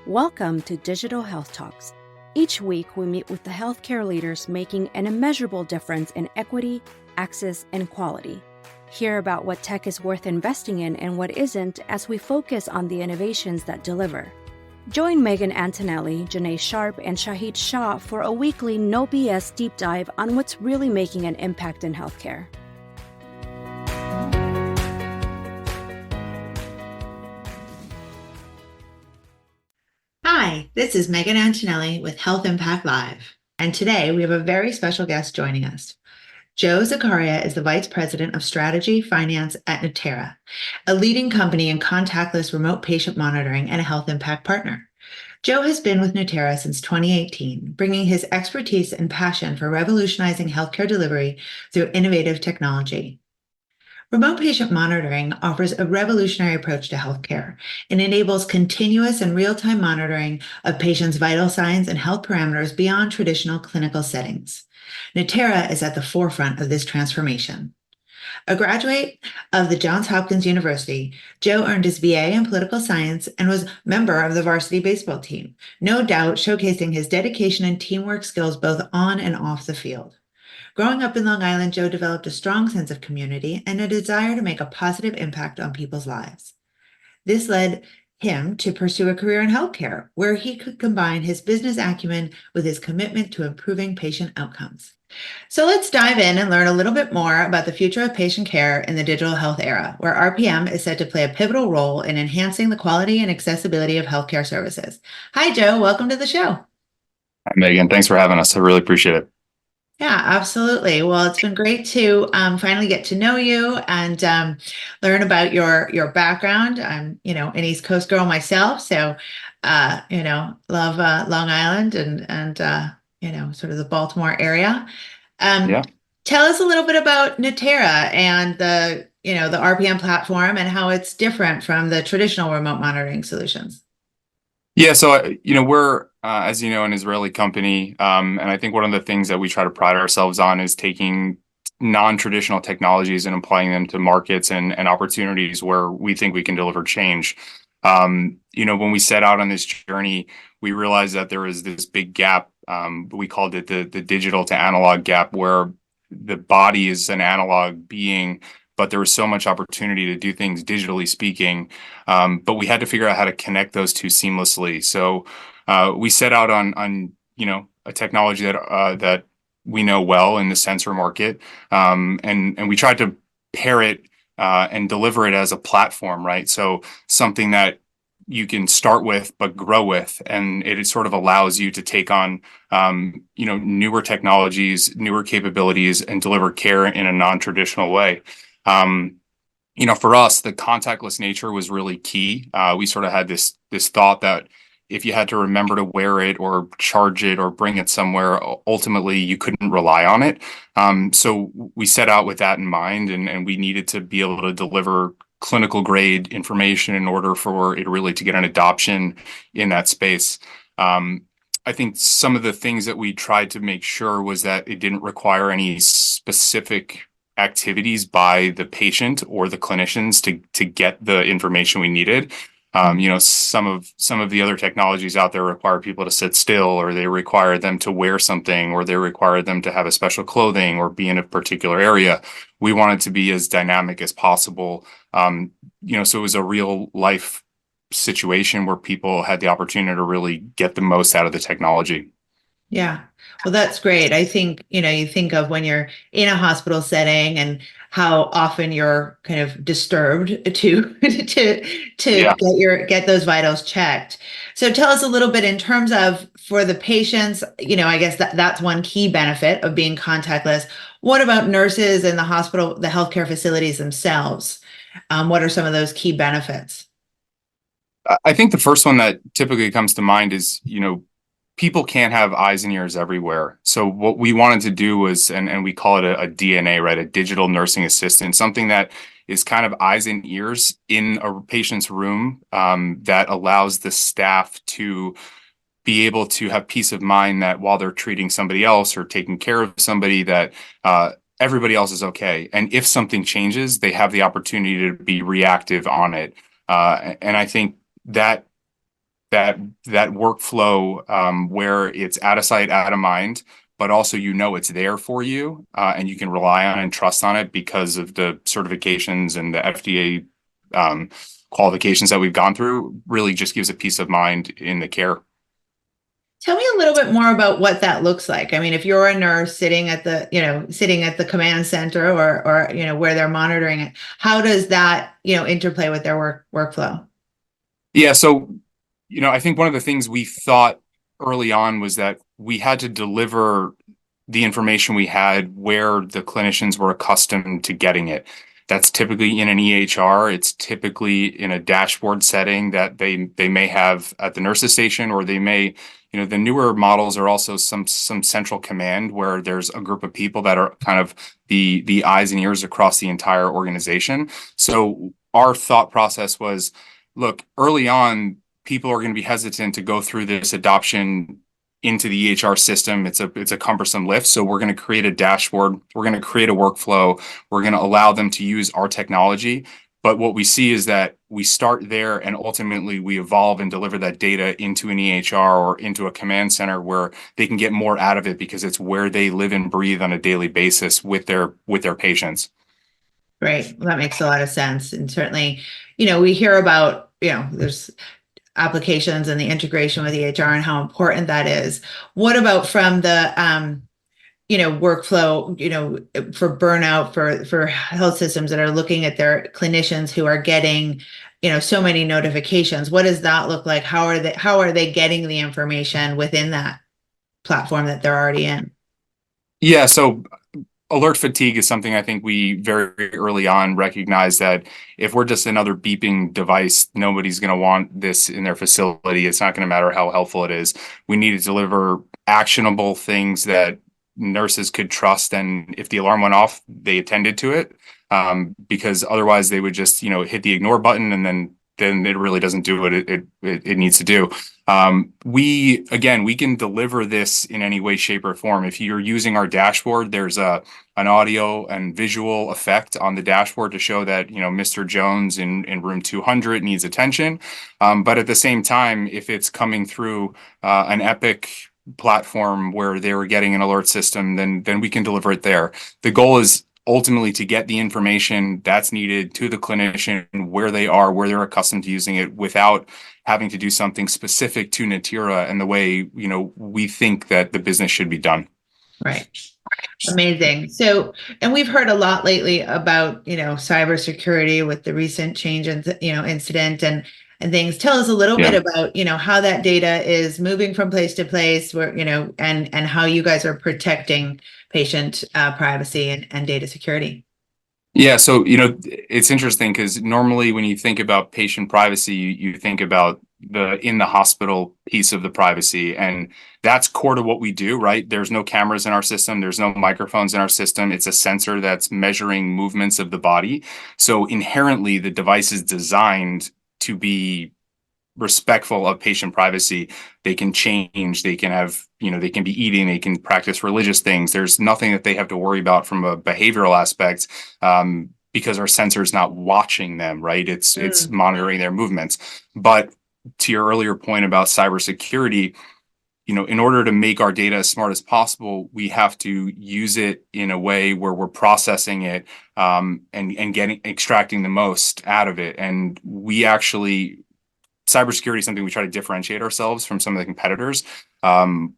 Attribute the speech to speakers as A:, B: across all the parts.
A: Welcome to Digital Health Talks. Each week, we meet with the healthcare leaders making an immeasurable difference in equity, access, and quality. Hear about what tech is worth investing in and what isn't as we focus on the innovations that deliver. Join Megan Antonelli, Janae Sharp, and Shahid Shah for a weekly no BS deep dive on what's really making an impact in healthcare.
B: Hi, this is Megan Antonelli with Health Impact Live, and today we have a very special guest joining us. Joe Zaccaria is the Vice President of Strategy Finance at Natera, a leading company in contactless remote patient monitoring and a health impact partner. Joe has been with Natera since 2018, bringing his expertise and passion for revolutionizing healthcare delivery through innovative technology. Remote patient monitoring offers a revolutionary approach to healthcare and enables continuous and real-time monitoring of patients' vital signs and health parameters beyond traditional clinical settings. Natera is at the forefront of this transformation. A graduate of the Johns Hopkins University, Joe earned his BA in political science and was member of the varsity baseball team, no doubt showcasing his dedication and teamwork skills both on and off the field. Growing up in Long Island, Joe developed a strong sense of community and a desire to make a positive impact on people's lives. This led him to pursue a career in healthcare, where he could combine his business acumen with his commitment to improving patient outcomes. So let's dive in and learn a little bit more about the future of patient care in the digital health era, where RPM is set to play a pivotal role in enhancing the quality and accessibility of healthcare services. Hi, Joe. Welcome to the show.
C: Hi, Megan. Thanks for having us. I really appreciate it.
B: Yeah, absolutely. Well, it's been great to finally get to know you and learn about your background. I'm, an East Coast girl myself, so love Long Island and sort of the Baltimore area.
C: Yeah.
B: Tell us a little bit about Natera and the RPM platform and how it's different from the traditional remote monitoring solutions.
C: Yeah. So, we're, as you know, an Israeli company. And I think one of the things that we try to pride ourselves on is taking non-traditional technologies and applying them to markets and opportunities where we think we can deliver change. When we set out on this journey, we realized that there was this big gap. We called it the digital to analog gap, where the body is an analog being, but there was so much opportunity to do things digitally speaking. But we had to figure out how to connect those two seamlessly. So we set out on a technology that we know well in the sensor market, and we tried to pair it and deliver it as a platform, right? So something that you can start with but grow with, and it sort of allows you to take on newer technologies, newer capabilities, and deliver care in a non-traditional way. For us, the contactless nature was really key. We sort of had this thought that if you had to remember to wear it or charge it or bring it somewhere, ultimately you couldn't rely on it. So we set out with that in mind, and we needed to be able to deliver clinical grade information in order for it really to get an adoption in that space. I think some of the things that we tried to make sure was that it didn't require any specific activities by the patient or the clinicians to get the information we needed. Some of the other technologies out there require people to sit still, or they require them to wear something, or they require them to have a special clothing or be in a particular area. We wanted to be as dynamic as possible. So it was a real life situation where people had the opportunity to really get the most out of the technology.
B: Yeah. Well, that's great. I think, you think of when you're in a hospital setting and how often you're kind of disturbed to
C: Yeah.
B: get those vitals checked. So tell us a little bit in terms of for the patients, I guess that's one key benefit of being contactless. What about nurses in the hospital, the healthcare facilities themselves? What are some of those key benefits?
C: I think the first one that typically comes to mind is, people can't have eyes and ears everywhere. So what we wanted to do was, and we call it a DNA, right? A digital nursing assistant, something that is kind of eyes and ears in a patient's room, that allows the staff to be able to have peace of mind that while they're treating somebody else or taking care of somebody, that everybody else is okay. And if something changes, they have the opportunity to be reactive on it. And I think that that workflow where it's out of sight, out of mind, but also it's there for you, and you can rely on and trust on it because of the certifications and the FDA qualifications that we've gone through. Really just gives a peace of mind in the care.
B: Tell me a little bit more about what that looks like. I mean, if you're a nurse sitting at the command center or where they're monitoring it, how does that, interplay with their workflow?
C: Yeah. So, I think one of the things we thought early on was that we had to deliver the information we had where the clinicians were accustomed to getting it. That's typically in an EHR. It's typically in a dashboard setting that they may have at the nurse's station, or they may, the newer models are also some central command where there's a group of people that are kind of the eyes and ears across the entire organization. So our thought process was, look, early on, people are going to be hesitant to go through this adoption into the EHR system. It's a cumbersome lift. So we're going to create a dashboard. We're going to create a workflow. We're going to allow them to use our technology. But what we see is that we start there, and ultimately we evolve and deliver that data into an EHR or into a command center where they can get more out of it because it's where they live and breathe on a daily basis with their patients.
B: Great. Well, that makes a lot of sense. And certainly, we hear about, there's applications and the integration with EHR and how important that is. What about from the workflow, for burnout for health systems that are looking at their clinicians who are getting, so many notifications? What does that look like? How are they getting the information within that platform that they're already in?
C: Yeah, so alert fatigue is something I think we very early on recognized that if we're just another beeping device, nobody's going to want this in their facility. It's not going to matter how helpful it is. We need to deliver actionable things that nurses could trust, and if the alarm went off, they attended to it, because otherwise they would just hit the ignore button, and then it really doesn't do what it needs to do. We can deliver this in any way, shape, or form. If you're using our dashboard, there's an audio and visual effect on the dashboard to show that Mr. Jones in room 200 needs attention. But at the same time, if it's coming through an Epic platform where they were getting an alert system, then we can deliver it there. The goal is ultimately to get the information that's needed to the clinician where they are, where they're accustomed to using it, without having to do something specific to Natera and the way we think that the business should be done.
B: Right. Amazing. So, and we've heard a lot lately about cybersecurity with the recent change in incident and things. Tell us a little bit about how that data is moving from place to place, where and how you guys are protecting patient privacy and data security.
C: Yeah, so it's interesting because normally when you think about patient privacy, you think about the in the hospital piece of the privacy, and that's core to what we do, right? There's no cameras in our system, there's no microphones in our system. It's a sensor that's measuring movements of the body. So inherently, the device is designed to be respectful of patient privacy. They can change, they can have, they can be eating, they can practice religious things. There's nothing that they have to worry about from a behavioral aspect, because our sensor is not watching them, right? It's monitoring their movements. But to your earlier point about cybersecurity, in order to make our data as smart as possible, we have to use it in a way where we're processing it, and extracting the most out of it. And cybersecurity is something we try to differentiate ourselves from some of the competitors.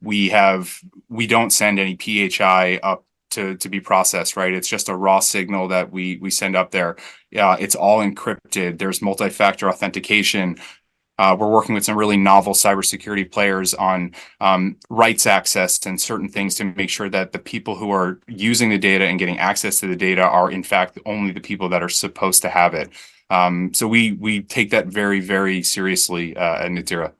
C: We don't send any PHI up to be processed, right? It's just a raw signal that we send up there. It's all encrypted. There's multi-factor authentication. We're working with some really novel cybersecurity players on rights access and certain things to make sure that the people who are using the data and getting access to the data are in fact only the people that are supposed to have it. So we take that very, very seriously at Natera.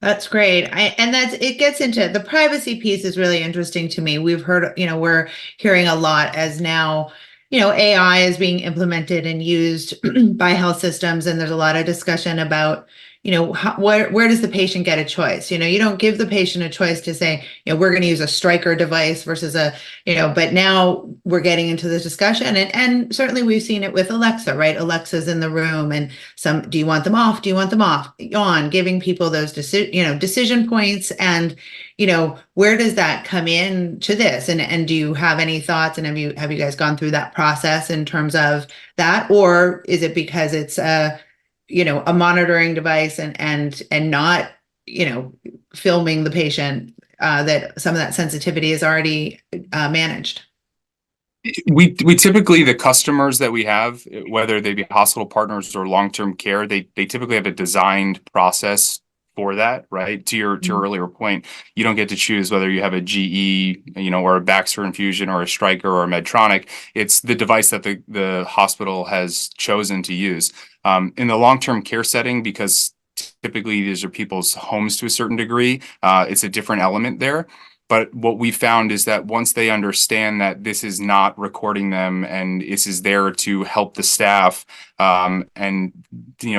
B: That's great. It gets into the privacy piece is really interesting to me. We've heard, we're hearing a lot as now, AI is being implemented and used by health systems. And there's a lot of discussion about, where does the patient get a choice? You don't give the patient a choice to say, we're going to use a Stryker device versus but now we're getting into this discussion, and certainly we've seen it with Alexa, right? Alexa's in the room, and do you want them off? Do you want them on? Giving people those decision points, and where does that come in to this? And do you have any thoughts? And have you guys gone through that process in terms of that, or is it because it's a monitoring device and not filming the patient, that some of that sensitivity is already managed?
C: We typically, the customers that we have, whether they be hospital partners or long-term care, they typically have a designed process for that, right? To your earlier point, you don't get to choose whether you have a GE, or a Baxter infusion or a Stryker or a Medtronic. It's the device that the hospital has chosen to use. In the long-term care setting, because typically these are people's homes to a certain degree, it's a different element there. But what we found is that once they understand that this is not recording them and this is there to help the staff, and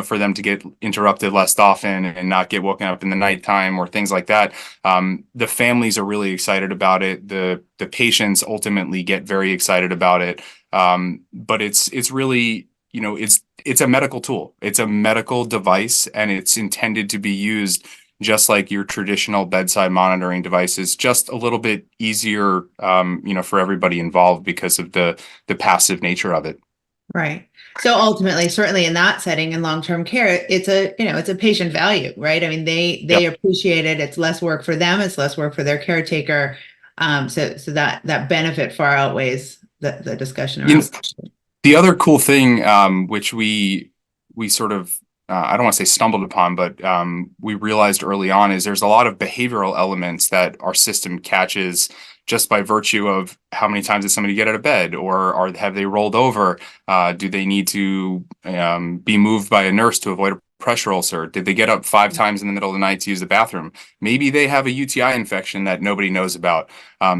C: for them to get interrupted less often and not get woken up in the nighttime or things like that, the families are really excited about it. The patients ultimately get very excited about it. But it's really, it's a medical tool. It's a medical device, and it's intended to be used just like your traditional bedside monitoring devices, just a little bit easier, for everybody involved because of the passive nature of it.
B: Right. So ultimately, certainly in that setting, in long-term care, it's a patient value, right? I mean, they appreciate it. It's less work for them. It's less work for their caretaker. So that benefit far outweighs the discussion around.
C: The other cool thing, which we sort of, I don't want to say stumbled upon, but we realized early on, is there's a lot of behavioral elements that our system catches just by virtue of how many times did somebody get out of bed, or have they rolled over? Do they need to be moved by a nurse to avoid a pressure ulcer? Did they get up 5 times in the middle of the night to use the bathroom? Maybe they have a UTI infection that nobody knows about.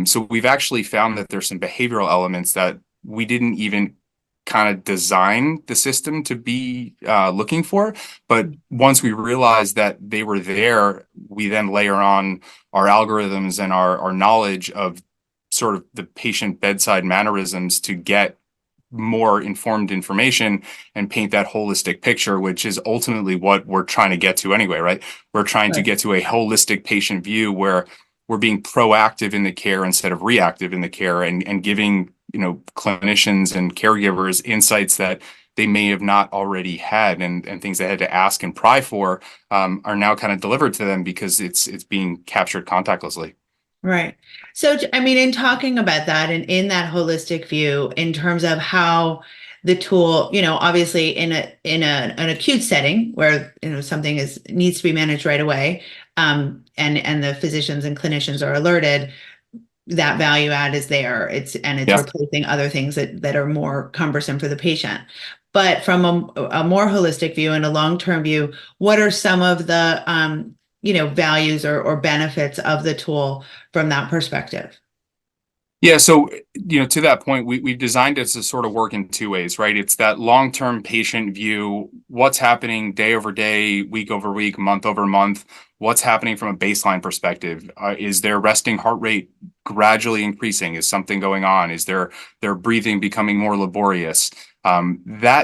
C: So we've actually found that there's some behavioral elements that we didn't even kind of design the system to be looking for. But once we realized that they were there, we then layer on our algorithms and our knowledge of sort of the patient bedside mannerisms to get more informed information and paint that holistic picture, which is ultimately what we're trying to get to anyway, right? We're trying to get to a holistic patient view where we're being proactive in the care instead of reactive in the care, and giving clinicians and caregivers insights that they may have not already had, and things they had to ask and pry for are now kind of delivered to them because it's being captured contactlessly.
B: Right. So, I mean, in talking about that and in that holistic view, in terms of how the tool, obviously in an acute setting where something needs to be managed right away, and the physicians and clinicians are alerted, that value add is there. It's replacing other things that are more cumbersome for the patient. But from a more holistic view and a long-term view, what are some of the values or benefits of the tool from that perspective?
C: Yeah, so to that point, we've designed it to sort of work in 2 ways, right? It's that long-term patient view, what's happening day over day, week over week, month over month, what's happening from a baseline perspective. Is their resting heart rate gradually increasing? Is something going on? Is their breathing becoming more laborious?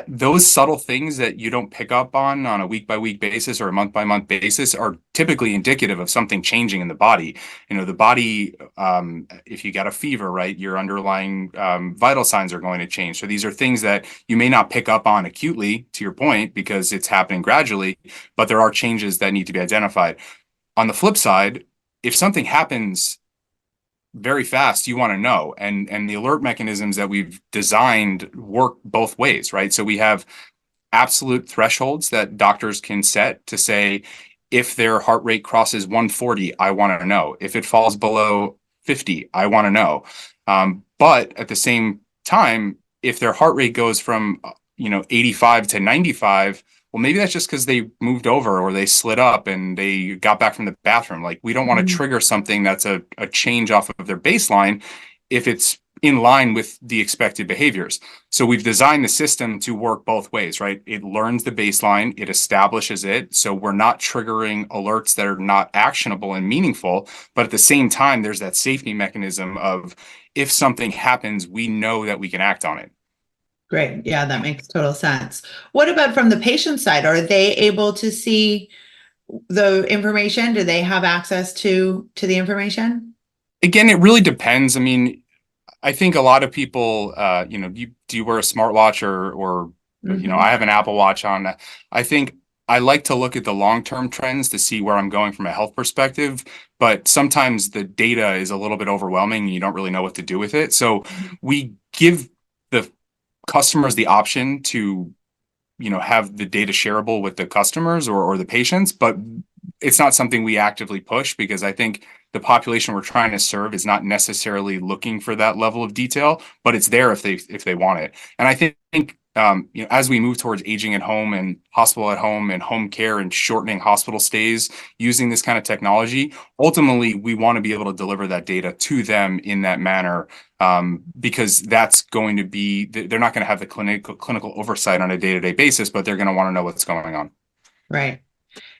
C: Those subtle things that you don't pick up on a week-by-week basis or a month-by-month basis are typically indicative of something changing in the body. The body, if you got a fever, right, your underlying vital signs are going to change. So these are things that you may not pick up on acutely, to your point, because it's happening gradually, but there are changes that need to be identified. On the flip side, if something happens very fast, you want to know, and the alert mechanisms that we've designed work both ways, right? So we have absolute thresholds that doctors can set to say, if their heart rate crosses 140, I want to know. If it falls below 50, I want to know. But at the same time, if their heart rate goes from 85 to 95, well, maybe that's just because they moved over or they slid up and they got back from the bathroom. Like, we don't want to trigger something that's a change off of their baseline if it's in line with the expected behaviors. So we've designed the system to work both ways, right? It learns the baseline, it establishes it. So we're not triggering alerts that are not actionable and meaningful. But at the same time, there's that safety mechanism of if something happens, we know that we can act on it.
B: Great. Yeah, that makes total sense. What about from the patient side? Are they able to see the information? Do they have access to the information?
C: Again, it really depends. I mean, I think a lot of people, do you wear a smartwatch or I have an Apple Watch on. I think I like to look at the long-term trends to see where I'm going from a health perspective, but sometimes the data is a little bit overwhelming and you don't really know what to do with it. So we give the customers the option to, have the data shareable with the customers or the patients, but it's not something we actively push because I think the population we're trying to serve is not necessarily looking for that level of detail, but it's there if they want it. And I think as we move towards aging at home and hospital at home and home care and shortening hospital stays using this kind of technology, ultimately we want to be able to deliver that data to them in that manner, because that's going to be, they're not going to have the clinical oversight on a day-to-day basis, but they're going to want to know what's going on.
B: Right.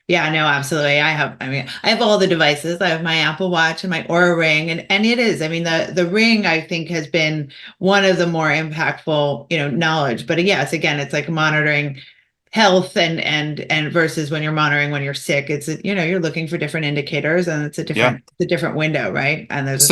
B: Yeah, no, absolutely. I have all the devices. I have my Apple Watch and my Aura Ring, and it is. I mean, the Ring I think has been one of the more impactful, knowledge. But yes, again, it's like monitoring health and versus when you're monitoring when you're sick. It's you're looking for different indicators, and it's a different window, right? And there's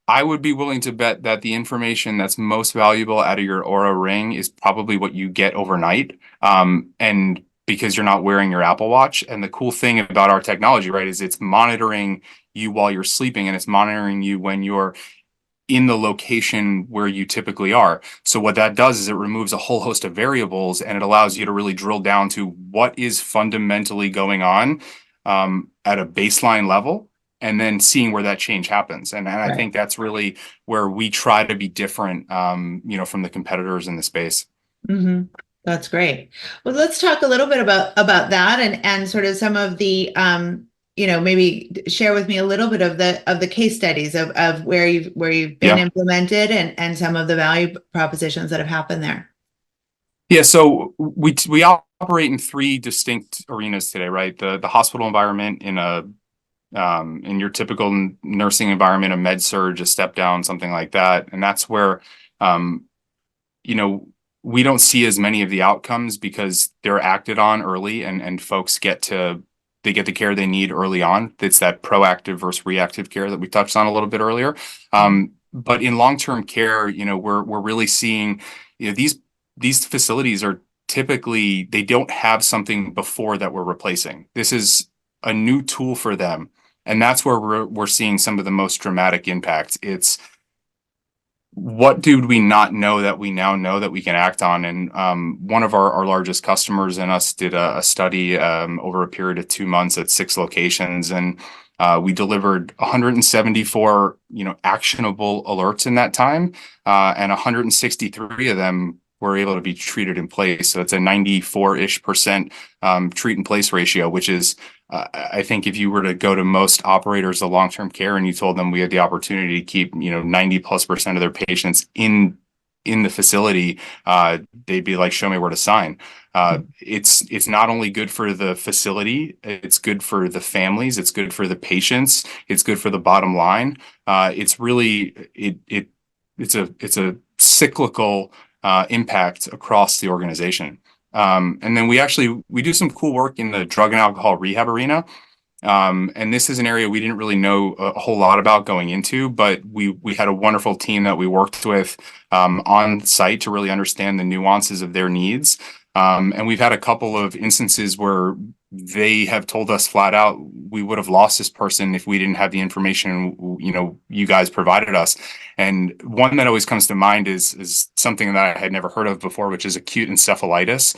C: I would be willing to bet that the information that's most valuable out of your Aura Ring is probably what you get overnight. And because you're not wearing your Apple Watch. And the cool thing about our technology, right, is it's monitoring you while you're sleeping and it's monitoring you when you're in the location where you typically are. So what that does is it removes a whole host of variables and it allows you to really drill down to what is fundamentally going on at a baseline level, and then seeing where that change happens. And I think that's really where we try to be different, from the competitors in the space.
B: Mm-hmm. That's great. Well, let's talk a little bit about that and sort of some of the maybe share with me a little bit of the case studies of where you've been implemented and some of the value propositions that have happened there.
C: Yeah, so we operate in three distinct arenas today, right? The hospital environment in your typical nursing environment, a med surge, a step down, something like that, and that's where we don't see as many of the outcomes because they're acted on early and folks get the care they need early on. It's that proactive versus reactive care that we touched on a little bit earlier. But in long-term care, we're really seeing, these facilities are typically, they don't have something before that we're replacing. This is a new tool for them. And that's where we're seeing some of the most dramatic impacts. It's what did we not know that we now know that we can act on? And one of our largest customers and us did a study over a period of 2 months at 6 locations, and we delivered 174 actionable alerts in that time, and 163 of them were able to be treated in place. So it's a 94-ish% treat in place ratio, which is I think if you were to go to most operators of long-term care and you told them we had the opportunity to keep 90+% of their patients in the facility, they'd be like, show me where to sign. It's not only good for the facility, it's good for the families, it's good for the patients, it's good for the bottom line. It's really it's a cyclical impact across the organization. And then we do some cool work in the drug and alcohol rehab arena. And this is an area we didn't really know a whole lot about going into, but we had a wonderful team that we worked with on site to really understand the nuances of their needs. And we've had a couple of instances where they have told us flat out, we would have lost this person if we didn't have the information, you guys provided us. And one that always comes to mind is something that I had never heard of before, which is acute encephalitis.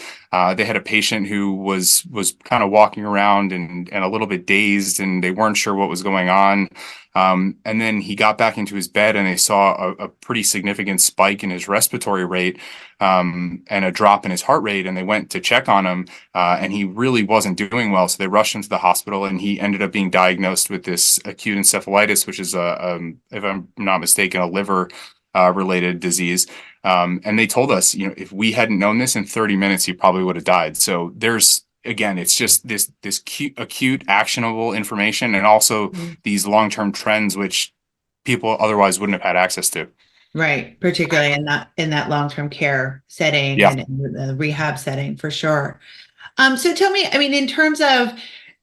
C: They had a patient who was kind of walking around and a little bit dazed, and they weren't sure what was going on. And then he got back into his bed and they saw a pretty significant spike in his respiratory rate, and a drop in his heart rate. And they went to check on him, and he really wasn't doing well. So they rushed him to the hospital, and he ended up being diagnosed with this acute encephalitis, which is if I'm not mistaken, a liver related disease. And they told us, if we hadn't known this in 30 minutes, he probably would have died. So again, it's just this acute, actionable information, and also these long-term trends, which people otherwise wouldn't have had access to.
B: Right. Particularly in that long-term care setting
C: Yeah.
B: and in the rehab setting, for sure. So tell me, I mean, in terms of,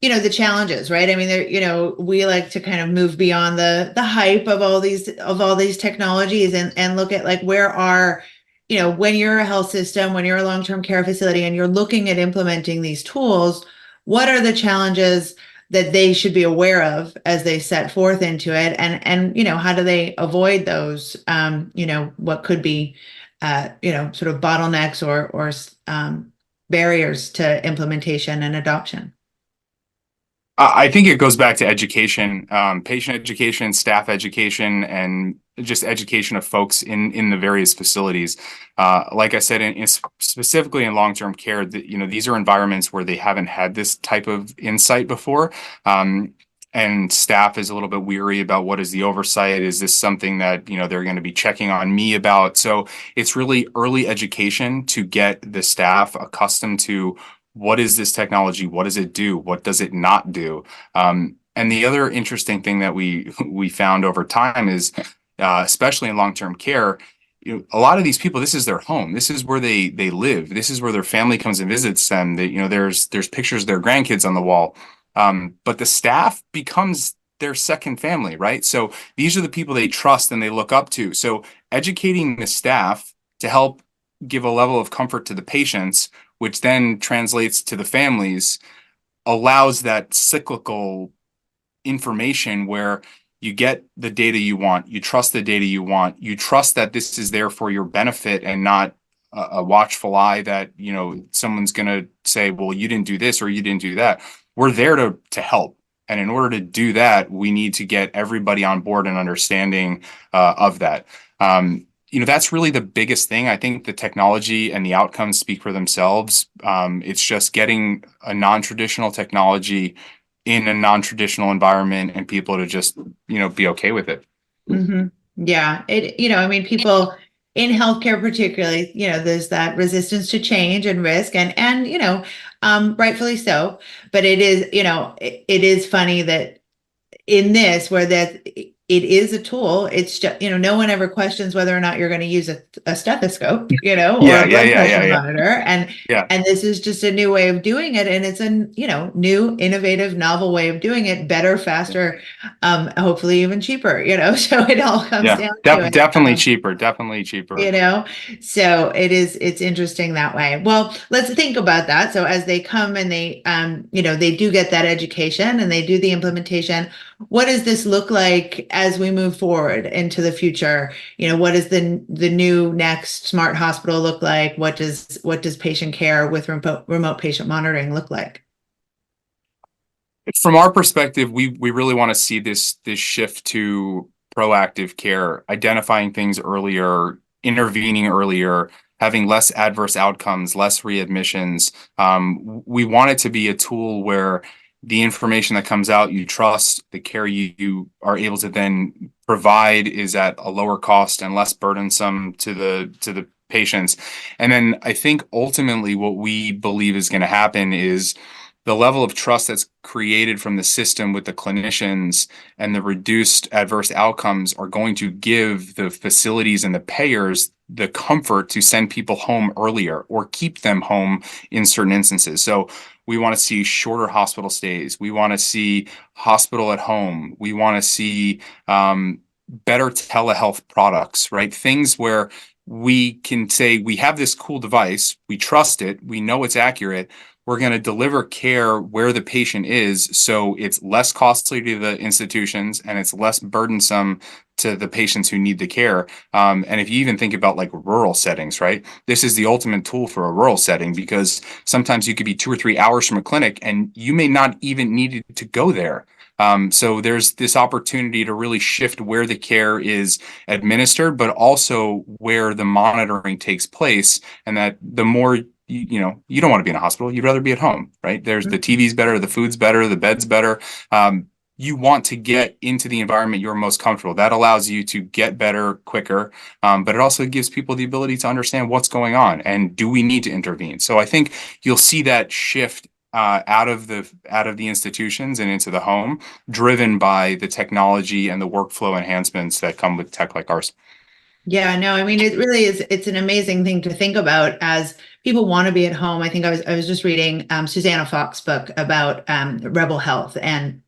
B: the challenges, right? I mean, we like to kind of move beyond the hype of all these technologies and look at like when you're a health system, when you're a long-term care facility and you're looking at implementing these tools, what are the challenges that they should be aware of as they set forth into it? And how do they avoid those, what could be, sort of bottlenecks or barriers to implementation and adoption?
C: I think it goes back to education, patient education, staff education, and just education of folks in the various facilities. Like I said, specifically in long-term care, these are environments where they haven't had this type of insight before. And staff is a little bit weary about what is the oversight. Is this something that, they're going to be checking on me about? So it's really early education to get the staff accustomed to what is this technology? What does it do? What does it not do? And the other interesting thing that we found over time is, especially in long-term care, a lot of these people, this is their home. This is where they live. This is where their family comes and visits them. There's pictures of their grandkids on the wall. But the staff becomes their second family, right? So these are the people they trust and they look up to. So educating the staff to help give a level of comfort to the patients, which then translates to the families, allows that cyclical information where you get the data you want, you trust the data you want, you trust that this is there for your benefit and not a watchful eye that, someone's going to say, well, you didn't do this or you didn't do that. We're there to help. And in order to do that, we need to get everybody on board and understanding of that. That's really the biggest thing. I think the technology and the outcomes speak for themselves. It's just getting a non-traditional technology in a non-traditional environment and people to just, be okay with it.
B: Mm-hmm. Yeah. I mean, people in healthcare particularly, there's that resistance to change and risk and rightfully so. But it is funny that in this where that it is a tool, it's just, no one ever questions whether or not you're going to use a stethoscope, or a blood pressure monitor. And this is just a new way of doing it. And it's a, new, innovative, novel way of doing it, better, faster, hopefully even cheaper, so it all comes down to it.
C: Definitely cheaper,
B: so it's interesting that way. Well, let's think about that. So as they come and they, they do get that education and they do the implementation, what does this look like as we move forward into the future? What does the new next smart hospital look like? What does patient care with remote patient monitoring look like?
C: From our perspective, we really want to see this shift to proactive care, identifying things earlier, intervening earlier, having less adverse outcomes, less readmissions. We want it to be a tool where the information that comes out, you trust, the care you are able to then provide is at a lower cost and less burdensome to the patients. And then I think ultimately what we believe is going to happen is the level of trust that's created from the system with the clinicians and the reduced adverse outcomes are going to give the facilities and the payers the comfort to send people home earlier or keep them home in certain instances. So we want to see shorter hospital stays. We want to see hospital at home. We want to see better telehealth products, right? Things where we can say, we have this cool device, we trust it, we know it's accurate, we're going to deliver care where the patient is, so it's less costly to the institutions and it's less burdensome to the patients who need the care. And if you even think about like rural settings, right? This is the ultimate tool for a rural setting because sometimes you could be 2 or 3 hours from a clinic and you may not even need to go there. So there's this opportunity to really shift where the care is administered, but also where the monitoring takes place, and that the more you don't want to be in a hospital. You'd rather be at home, right? There's the TV's better, the food's better, the bed's better. you want to get into the environment you're most comfortable. That allows you to get better quicker, but it also gives people the ability to understand what's going on and do we need to intervene. So I think you'll see that shift out of the institutions and into the home, driven by the technology and the workflow enhancements that come with tech like ours.
B: Yeah, no, I mean, it really is. It's an amazing thing to think about as people want to be at home. I think I was just reading Susanna Fox's book about Rebel Health, and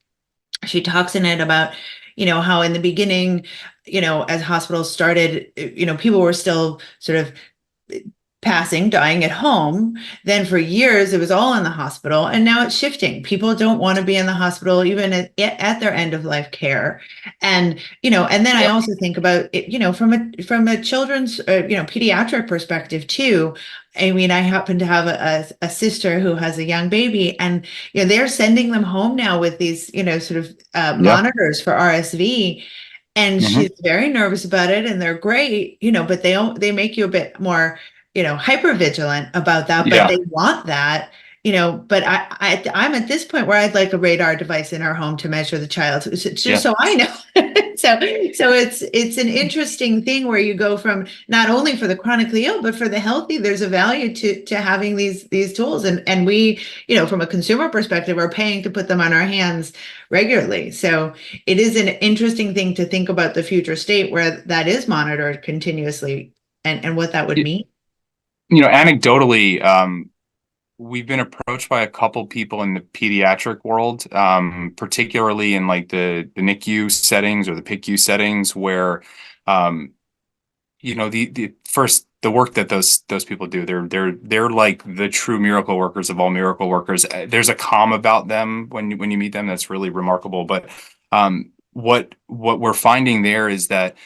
B: she talks in it about, how in the beginning, as hospitals started, people were still sort of dying at home. Then for years, it was all in the hospital. And now it's shifting. People don't want to be in the hospital, even at their end of life care. And, and then I also think about it, from a children's, pediatric perspective too. I mean, I happen to have a sister who has a young baby, and they're sending them home now with these sort of
C: Yeah.
B: monitors for RSV, and
C: Mhm.
B: she's very nervous about it, and they're great, but they make you a bit more hyper vigilant about that, but
C: Yeah.
B: they want that, but I'm at this point where I'd like a radar device in our home to measure the child, just
C: Yeah.
B: so I know. So it's an interesting thing where you go from not only for the chronically ill, but for the healthy, there's a value to having these tools. And we, from a consumer perspective, are paying to put them on our hands regularly. So it is an interesting thing to think about the future state where that is monitored continuously, and what that would mean.
C: Anecdotally, we've been approached by a couple people in the pediatric world, particularly in like the NICU settings or the PICU settings, where um, the work that those people do, they're like the true miracle workers of all miracle workers. There's a calm about them when you meet them that's really remarkable. But what we're finding there is that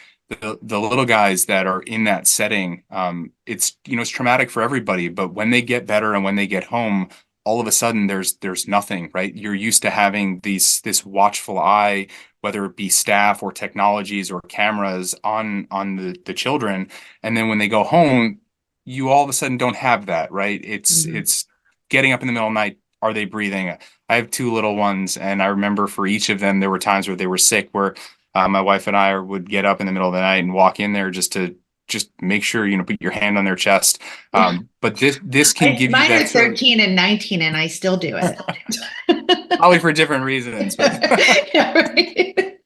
C: the little guys that are in that setting, it's traumatic for everybody. But when they get better and when they get home, all of a sudden there's nothing, right? You're used to having this watchful eye, whether it be staff or technologies or cameras on the children, and then when they go home, you all of a sudden don't have that, right? It's
B: Mhm.
C: it's getting up in the middle of the night. Are they breathing? I have two little ones, and I remember for each of them, there were times where they were sick, where my wife and I would get up in the middle of the night and walk in there just make sure, put your hand on their chest.
B: Yeah.
C: But this can give you
B: Mine are
C: that sort of,
B: 13 and 19, and I still do it.
C: probably for different reasons, but
B: Yeah, right.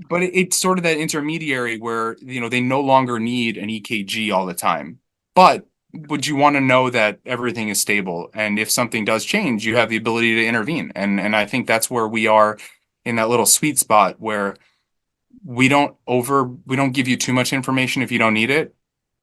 C: but it's sort of that intermediary where, they no longer need an EKG all the time. But would you want to know that everything is stable? And if something does change, you have the ability to intervene. And I think that's where we are in that little sweet spot where we don't give you too much information if you don't need it,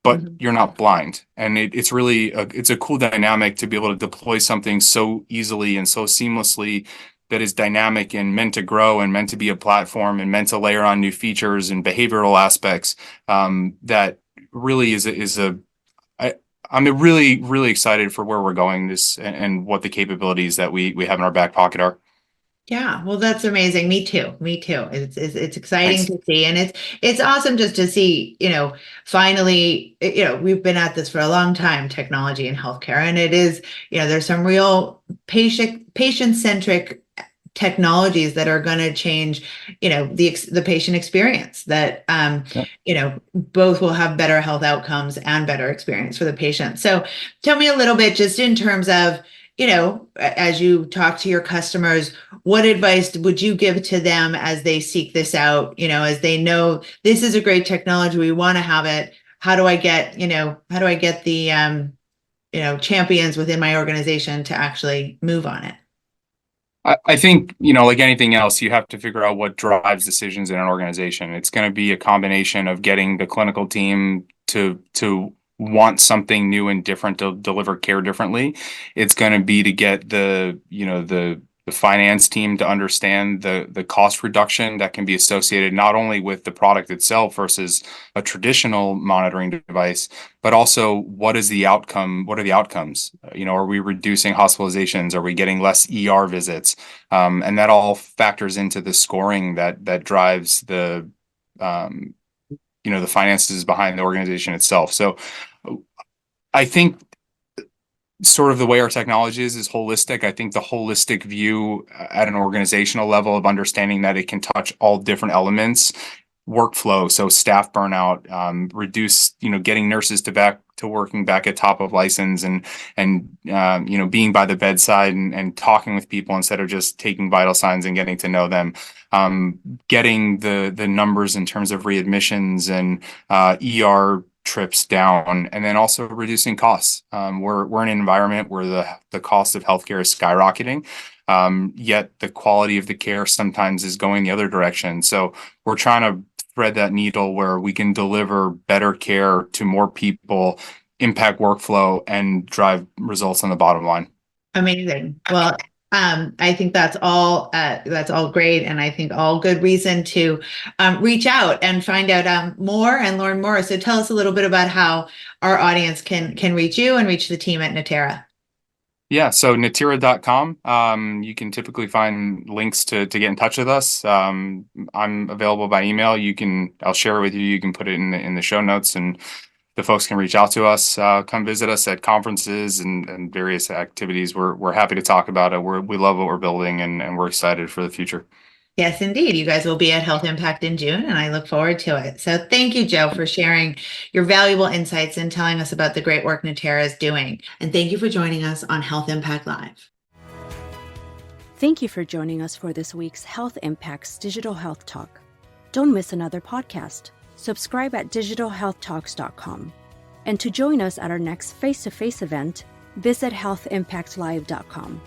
C: but
B: Mhm.
C: you're not blind. And it's really it's a cool dynamic to be able to deploy something so easily and so seamlessly, that is dynamic and meant to grow and meant to be a platform and meant to layer on new features and behavioral aspects, that really I, I'm really, really excited for where we're going and what the capabilities that we have in our back pocket are.
B: Yeah, well, that's amazing. Me too. Me too. It's exciting
C: Thanks.
B: to see, and it's awesome just to see, finally, we've been at this for a long time, technology in healthcare, and it is, there's some real patient centric technologies that are going to change, the patient experience, that
C: Yeah.
B: both will have better health outcomes and better experience for the patient. So tell me a little bit just in terms of, as you talk to your customers, what advice would you give to them as they seek this out, as they know this is a great technology, we want to have it. How do I get the champions within my organization to actually move on it?
C: I think, like anything else, you have to figure out what drives decisions in an organization. It's going to be a combination of getting the clinical team to want something new and different to deliver care differently. It's going to be to get the finance team to understand the cost reduction that can be associated not only with the product itself versus a traditional monitoring device, but also what is the outcome? What are the outcomes? Are we reducing hospitalizations? Are we getting less ER visits? And that all factors into the scoring that drives um, the finances behind the organization itself. So I think sort of the way our technology is holistic. I think the holistic view at an organizational level of understanding that it can touch all different elements, workflow, so staff burnout, reduce, getting nurses back to working back at top of license, and being by the bedside and talking with people instead of just taking vital signs and getting to know them, getting the numbers in terms of readmissions and ER trips down, and then also reducing costs. We're in an environment where the cost of healthcare is skyrocketing, yet the quality of the care sometimes is going the other direction. So we're trying to thread that needle where we can deliver better care to more people, impact workflow, and drive results on the bottom line.
B: Amazing. Well, I think that's all great, and I think all good reason to reach out and find out more and learn more. So tell us a little bit about how our audience can reach you and reach the team at Natera.
C: Yeah, so Natera.com. You can typically find links to get in touch with us. I'm available by email. I'll share it with you. You can put it in the show notes, and the folks can reach out to us. Come visit us at conferences and various activities. We're happy to talk about it. We love what we're building, and we're excited for the future.
B: Yes, indeed. You guys will be at Health Impact in June, and I look forward to it. So thank you, Joe, for sharing your valuable insights and telling us about the great work Natera is doing. And thank you for joining us on Health Impact Live.
A: Thank you for joining us for this week's Health Impacts Digital Health Talk. Don't miss another podcast. Subscribe at digitalhealthtalks.com. And to join us at our next face-to-face event, visit healthimpactlive.com.